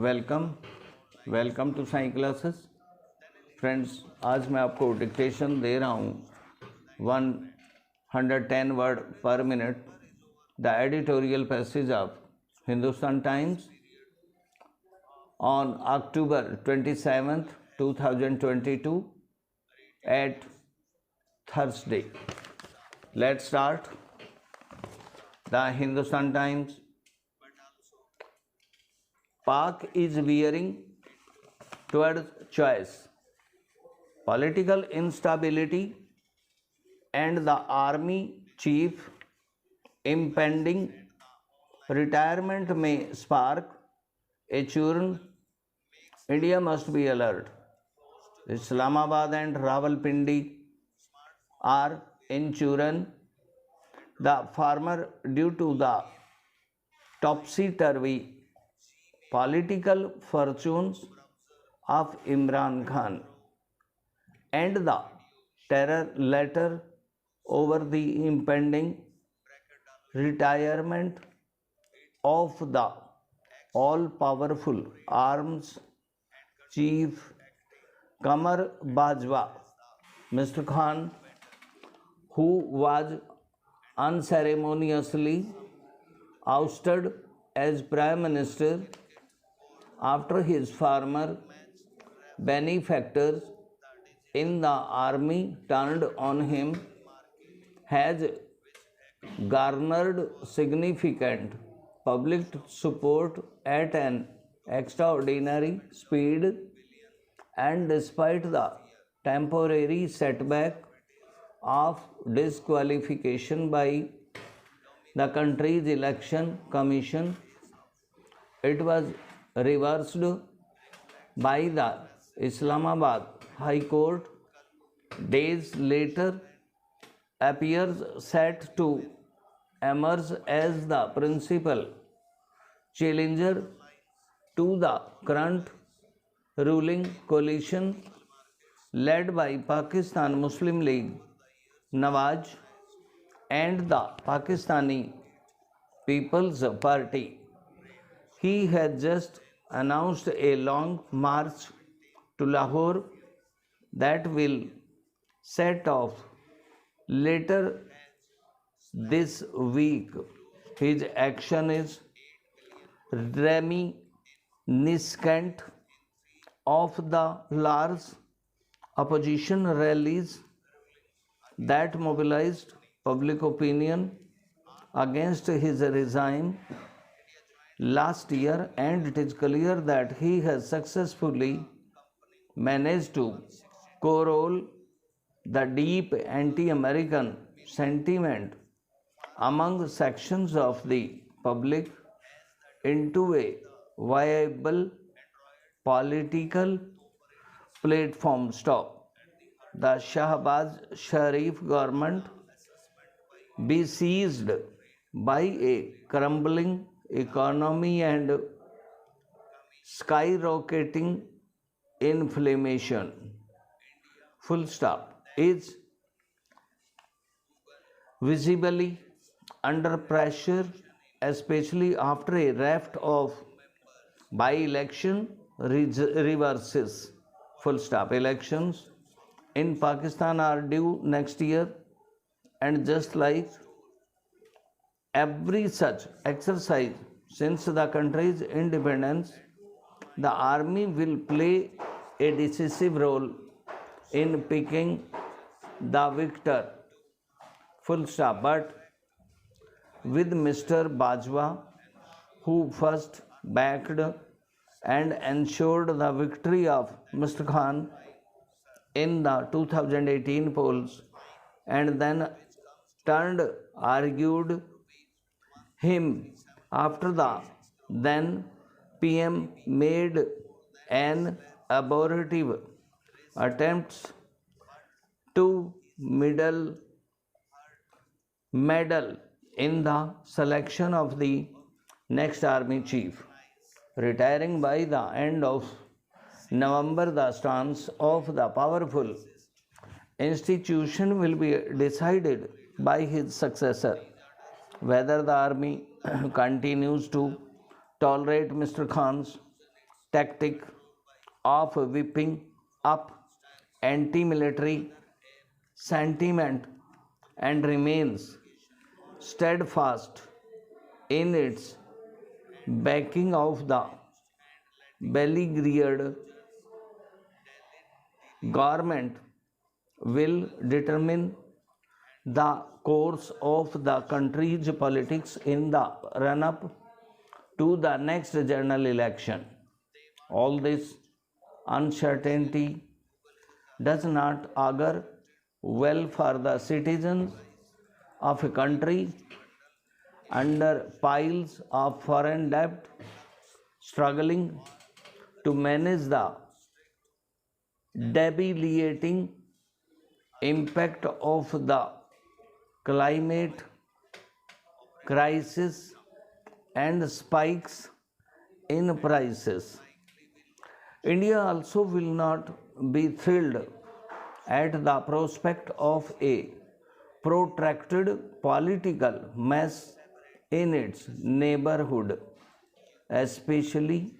Welcome welcome to Sai classes. Friends, आज मैं आपको डिक्टेशन दे रहा हूँ 110 वर्ड पर minute. The editorial passage of Hindustan times on October 27th 2022 at Thursday. Let's start. The Hindustan Times. Pak is veering towards choice, political instability, and the army chief impending retirement may spark a churn. India must be alert. Islamabad and Rawalpindi are in churn, the former due to the topsy-turvy political fortunes of Imran Khan and the terror letter over the impending retirement of the all-powerful arms chief Qamar Bajwa. Mr. Khan, who was unceremoniously ousted as Prime Minister after his former benefactors in the army turned on him, has garnered significant public support at an extraordinary speed, and despite the temporary setback of disqualification by the country's election commission, it was reversed by the Islamabad High Court days later, appears set to emerge as the principal challenger to the current ruling coalition led by Pakistan Muslim League Nawaz and the Pakistani People's Party. He has just announced a long march to Lahore that will set off later this week. His action is reminiscent of the large opposition rallies that mobilized public opinion against his regime last year, and it is clear that he has successfully managed to corral the deep anti-American sentiment among sections of the public into a viable political platform. Stop the Shahbaz Sharif government be seized by a crumbling economy and skyrocketing inflation, full stop, is visibly under pressure, especially after a raft of by-election reverses, full stop. Elections in Pakistan are due next year, and just like every such exercise since the country's independence, the army will play a decisive role in picking the victor, full stop. But with Mr. Bajwa, who first backed and ensured the victory of Mr. Khan in the 2018 polls, and then argued him after the then PM made an abortive attempt to meddle in the selection of the next army chief. Retiring by the end of November, the stance of the powerful institution will be decided by his successor. Whether the army continues to tolerate Mr. Khan's tactic of whipping up anti-military sentiment and remains steadfast in its backing of the beleaguered government will determine the course of the country's politics in the run-up to the next general election. All this uncertainty does not augur well for the citizens of a country under piles of foreign debt, struggling to manage the debilitating impact of the climate crisis and spikes in prices. India also will not be thrilled at the prospect of a protracted political mess in its neighborhood, especially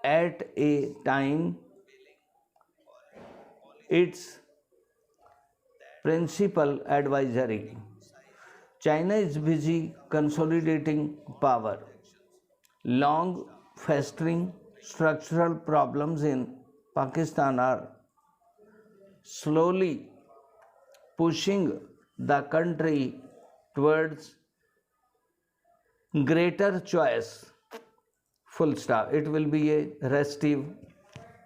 at a time its principal advisory, China is busy consolidating power. Long festering structural problems in Pakistan are slowly pushing the country towards greater choice. Full stop. It will be a restive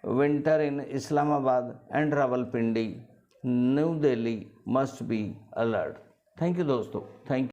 winter in Islamabad and Rawalpindi. New Delhi must be alert. Thank you, दोस्तों. Thank you.